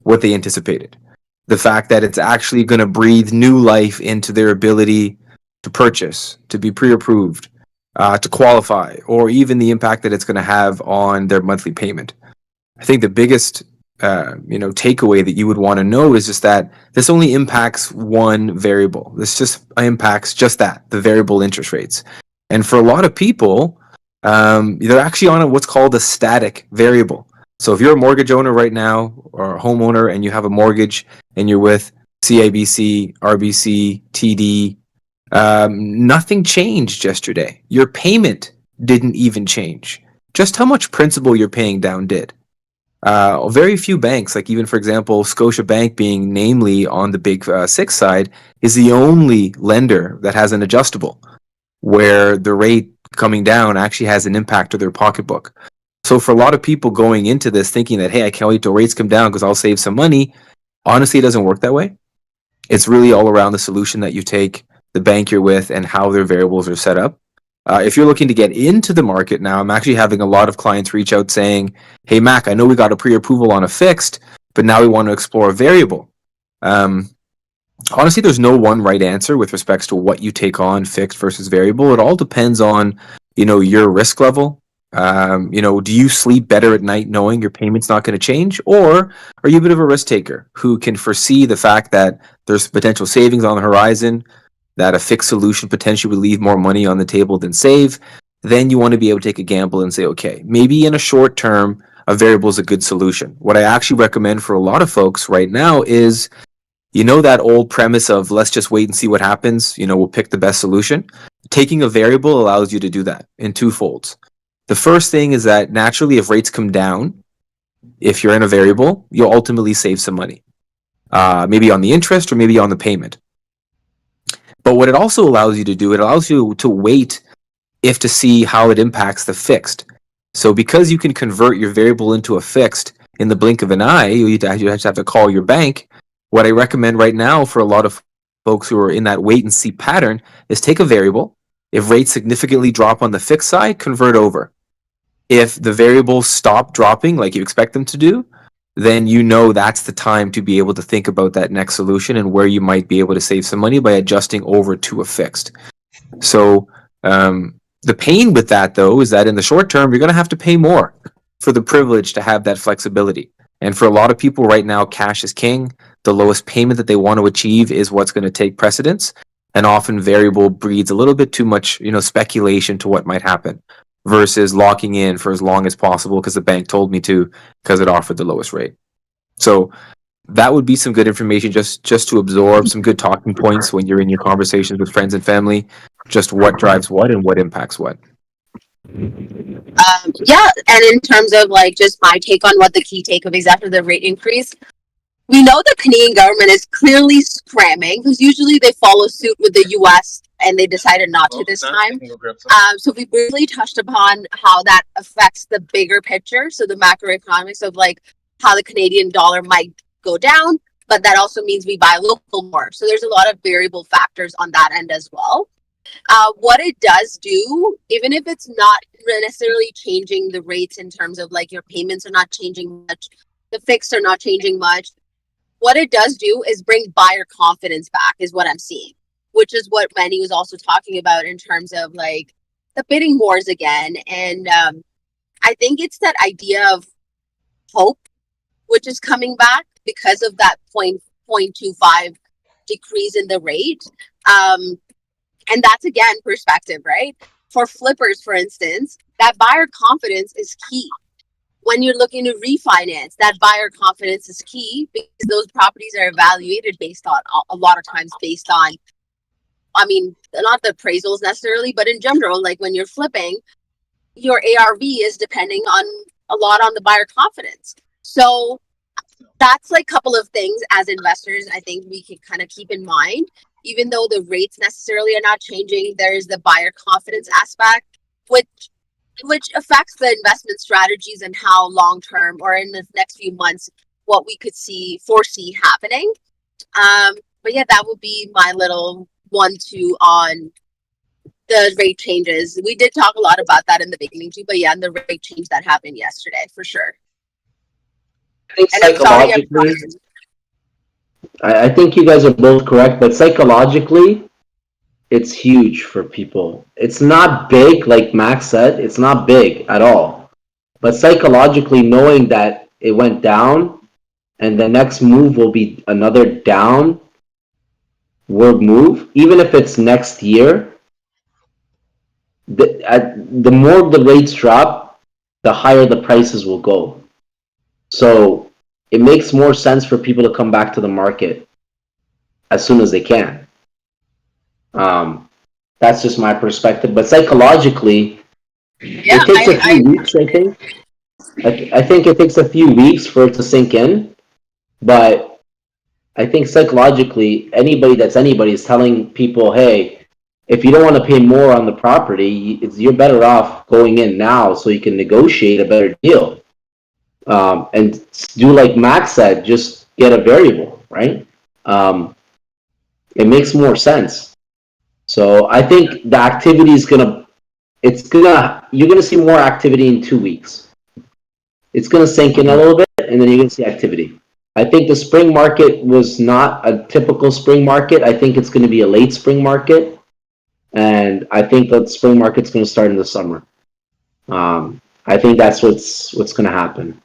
what they anticipated. The fact that it's actually going to breathe new life into their ability to purchase, to be pre-approved, to qualify, or even the impact that it's going to have on their monthly payment. I think the biggest takeaway that you would want to know is just that this only impacts one variable. This just impacts just that, the variable interest rates. And for a lot of people, they're actually on what's called a static variable. So if you're a mortgage owner right now or a homeowner and you have a mortgage and you're with CIBC, RBC, TD, nothing changed yesterday. Your payment didn't even change. Just how much principal you're paying down did. Very few banks, like even for example, Scotiabank being namely on the big six side, is the only lender that has an adjustable where the rate coming down actually has an impact to their pocketbook. So for a lot of people going into this thinking that, hey, I can't wait till rates come down because I'll save some money, honestly, it doesn't work that way. It's really all around the solution that you take, the bank you're with, and how their variables are set up. If you're looking to get into the market now, I'm actually having a lot of clients reach out saying, hey, Mac, I know we got a pre-approval on a fixed, but now we want to explore a variable. Honestly, there's no one right answer with respects to what you take on, fixed versus variable. It all depends on, your risk level. Do you sleep better at night knowing your payment's not going to change? Or are you a bit of a risk taker who can foresee the fact that there's potential savings on the horizon, that a fixed solution potentially would leave more money on the table than save? Then you want to be able to take a gamble and say, okay, maybe in a short term, a variable is a good solution. What I actually recommend for a lot of folks right now is, that old premise of let's just wait and see what happens, we'll pick the best solution. Taking a variable allows you to do that in two folds. The first thing is that naturally, if rates come down, if you're in a variable, you'll ultimately save some money, maybe on the interest or maybe on the payment. But what it also allows you to do, it allows you to wait to see how it impacts the fixed. So because you can convert your variable into a fixed in the blink of an eye, you just have to call your bank. What I recommend right now for a lot of folks who are in that wait and see pattern is take a variable. If rates significantly drop on the fixed side, convert over. If the variables stop dropping like you expect them to do, then that's the time to be able to think about that next solution and where you might be able to save some money by adjusting over to a fixed. So the pain with that, though, is that in the short term, you're going to have to pay more for the privilege to have that flexibility. And for a lot of people right now, cash is king. The lowest payment that they want to achieve is what's going to take precedence. And often variable breeds a little bit too much, speculation to what might happen versus locking in for as long as possible because the bank told me to because it offered the lowest rate. So that would be some good information just to absorb, some good talking points when you're in your conversations with friends and family, just what drives what and what impacts what. Yeah, and in terms of just my take on what the key takeaways after the rate increase, we know the Canadian government is clearly scramming because usually they follow suit with the U.S. and they decided not to this time. So we briefly touched upon how that affects the bigger picture, so the macroeconomics of how the Canadian dollar might go down, but that also means we buy local more. So there's a lot of variable factors on that end as well. What it does do, even if it's not necessarily changing the rates in terms of your payments are not changing much, the fixed are not changing much, what it does do is bring buyer confidence back is what I'm seeing. which is what Manny was also talking about in terms of like the bidding wars again. And I think it's that idea of hope, which is coming back because of that 0.25 decrease in the rate. And that's again perspective, right? For flippers, for instance, that buyer confidence is key. When you're looking to refinance, that buyer confidence is key because those properties are evaluated based on, a lot of times based on, I mean, not the appraisals necessarily, but in general, like when you're flipping, your ARV is depending on a lot on the buyer confidence. So that's like a couple of things as investors I think we can kind of keep in mind. Even though the rates necessarily are not changing, there's the buyer confidence aspect, which affects the investment strategies and how long term or in the next few months what we could foresee happening. But yeah, that would be my little 1-2 on the rate changes. We did talk a lot about that in the beginning too, but yeah, and the rate change that happened yesterday for sure. I think And I'm sorry, psychologically, I think you guys are both correct, but psychologically, it's huge for people. It's not big, like Max said, it's not big at all. But psychologically, knowing that it went down and the next move will be another downward move, even if it's next year, the more the rates drop, the higher the prices will go. So it makes more sense for people to come back to the market as soon as they can. That's just my perspective. But psychologically, yeah, it takes a few weeks, I think. I think it takes a few weeks for it to sink in. But I think psychologically, anybody is telling people, hey, if you don't want to pay more on the property, you're better off going in now so you can negotiate a better deal. And do like Max said, just get a variable, right? It makes more sense. So I think the activity is you're gonna see more activity in 2 weeks. It's gonna sink in a little bit, and then you're gonna see activity. I think the spring market was not a typical spring market. I think it's gonna be a late spring market, and I think that spring market's gonna start in the summer. I think that's what's gonna happen.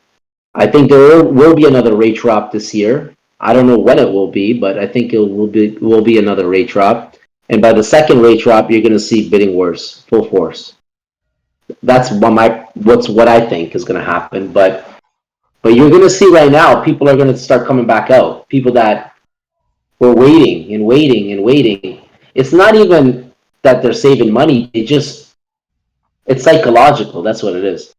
I think there will be another rate drop this year. I don't know when it will be, but I think it will be another rate drop. And by the second rate drop, you're going to see bidding wars full force. That's what I think is going to happen. But you're going to see right now, people are going to start coming back out. People that were waiting and waiting and waiting. It's not even that they're saving money. It's psychological. That's what it is.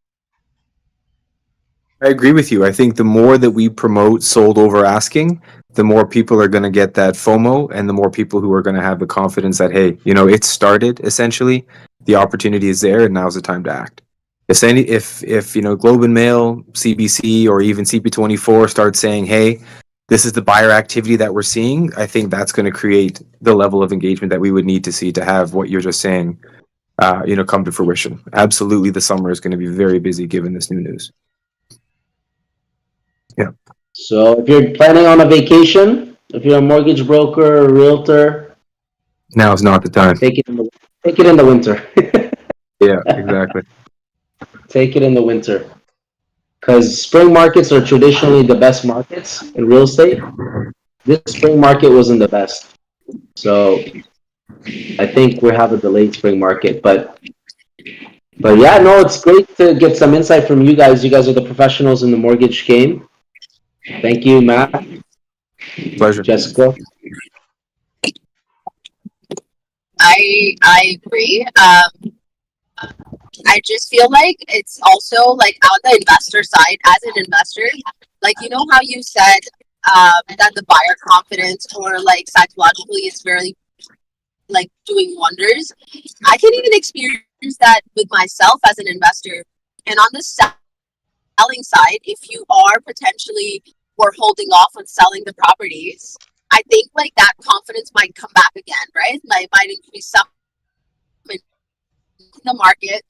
I agree with you. I think the more that we promote sold over asking, the more people are going to get that FOMO, and the more people who are going to have the confidence that, hey, it started essentially, the opportunity is there, and now's the time to act. If Globe and Mail, CBC, or even CP24 start saying, hey, this is the buyer activity that we're seeing, I think that's going to create the level of engagement that we would need to see to have what you're just saying, come to fruition. Absolutely, the summer is going to be very busy given this new news. Yeah. So if you're planning on a vacation, if you're a mortgage broker or realtor, now is not the time. Take it in the winter. Yeah, exactly. Take it in the winter. Because spring markets are traditionally the best markets in real estate. This spring market wasn't the best. So I think we have a delayed spring market. But yeah, no, it's great to get some insight from you guys. You guys are the professionals in the mortgage game. Thank you, Matt. Pleasure. Jessica. I agree. I just feel like it's also like on the investor side, as an investor, like how you said that the buyer confidence or like psychologically it's very like doing wonders. I can even experience that with myself as an investor. And on the selling side, if you are potentially or holding off on selling the properties, I think like that confidence might come back again, right? Might increase some in the market.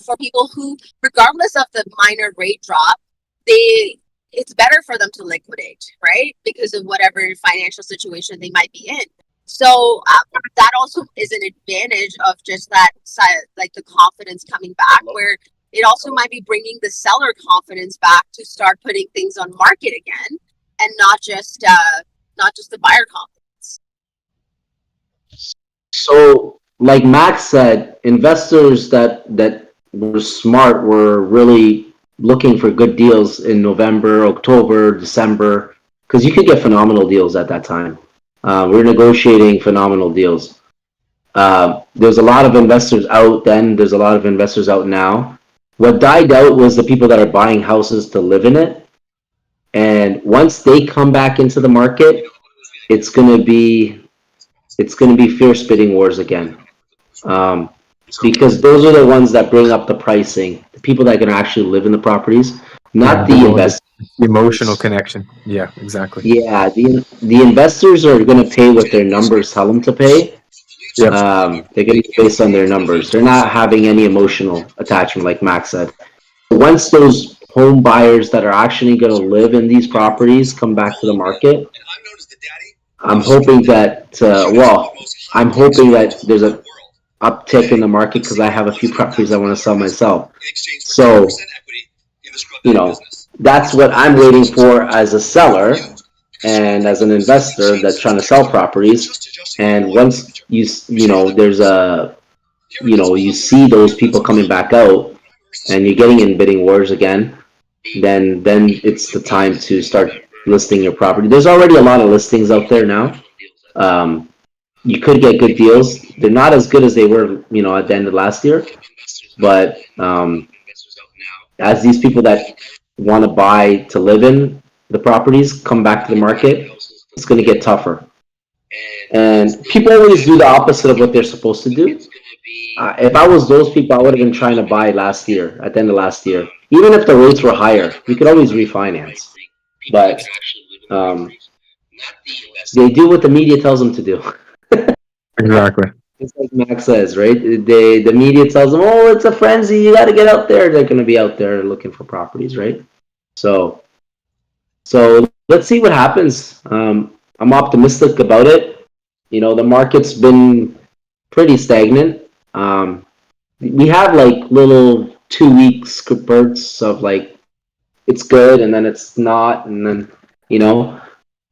For people who, regardless of the minor rate drop, it's better for them to liquidate, right? Because of whatever financial situation they might be in. So that also is an advantage of just that like the confidence coming back, where it also might be bringing the seller confidence back to start putting things on market again, and not just the buyer confidence. So, like Max said, investors that were smart were really looking for good deals in November, October, December, because you could get phenomenal deals at that time. We're negotiating phenomenal deals. There's a lot of investors out then. There's a lot of investors out now. What died out was the people that are buying houses to live in it. And once they come back into the market, it's gonna be fierce bidding wars again. Um, because those are the ones that bring up the pricing. The people that are gonna actually live in the properties, not the investors. The emotional connection. Yeah, exactly. Yeah, the investors are gonna pay what their numbers tell them to pay. Yeah. They're getting based on their numbers. They're not having any emotional attachment, like Max said. Once those home buyers that are actually going to live in these properties come back to the market, I'm hoping that I'm hoping that there's a uptick in the market because I have a few properties I want to sell myself. So, that's what I'm waiting for as a seller and as an investor that's trying to sell properties. And once there's you see those people coming back out and you're getting in bidding wars again, then it's the time to start listing your property. There's already a lot of listings out there now. Um, you could get good deals. They're not as good as they were, at the end of last year. But as these people that want to buy to live in the properties come back to the market, it's going to get tougher. And people always do the opposite of what they're supposed to do. If I was those people, I would have been trying to buy last year, at the end of last year. Even if the rates were higher, we could always refinance. But they do what the media tells them to do. Exactly. It's like Max says, right? The media tells them, "Oh, it's a frenzy. You got to get out there." They're going to be out there looking for properties, right? So let's see what happens. I'm optimistic about it. The market's been pretty stagnant. We have like little 2 week spurts of like it's good and then it's not, and then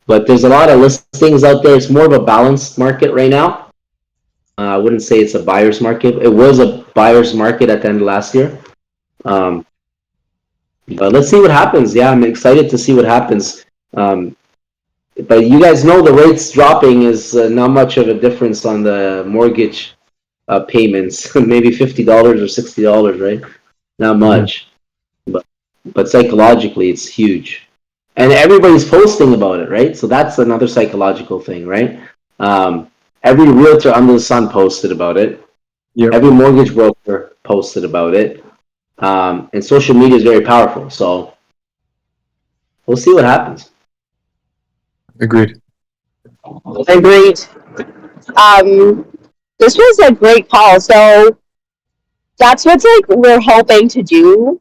but there's a lot of listings out there. It's more of a balanced market right now. I wouldn't say it's a buyer's market. It was a buyer's market at the end of last year. Um, but let's see what happens. Yeah, I'm excited to see what happens. But you guys know the rates dropping is not much of a difference on the mortgage payments. Maybe $50 or $60, right? Not much. But psychologically, it's huge. And everybody's posting about it, right? So that's another psychological thing, right? Every realtor under the sun posted about it. Yep. Every mortgage broker posted about it. And social media is very powerful. So we'll see what happens. Agreed. Agreed. This was a great call. So that's what's like we're hoping to do,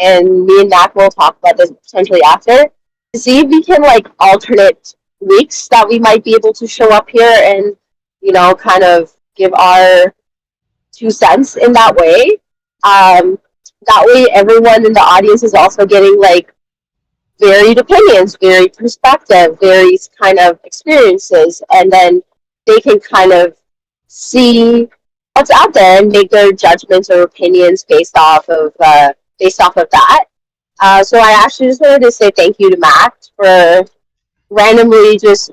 and me and Mac will talk about this potentially after, to see if we can like alternate weeks that we might be able to show up here and kind of give our 2 cents in that way. That way everyone in the audience is also getting like varied opinions, varied perspective, various kind of experiences, and then they can kind of see what's out there and make their judgments or opinions based off of that. So I actually just wanted to say thank you to Matt for randomly just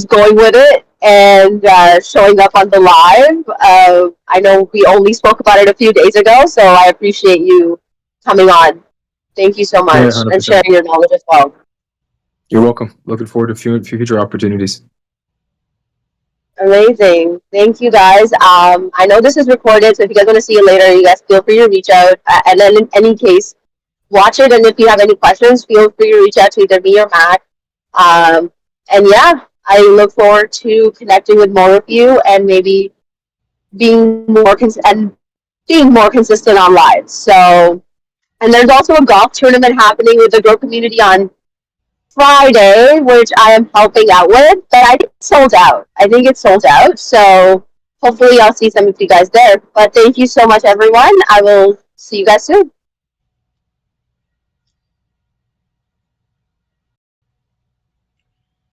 going with it and showing up on the live. I know we only spoke about it a few days ago, so I appreciate you coming on. Thank you so much, Yeah, and sharing your knowledge as well. You're welcome. Looking forward to future opportunities. Amazing. Thank you, guys. I know this is recorded, so if you guys want to see it later, you guys feel free to reach out. And then in any case, watch it, and if you have any questions, feel free to reach out to either me or Matt. And yeah, I look forward to connecting with more of you and maybe being more consistent on live. So, and there's also a golf tournament happening with the Grow community on Friday, which I am helping out with, but I think it's sold out. I think it's sold out. So hopefully I'll see some of you guys there. But thank you so much, everyone. I will see you guys soon.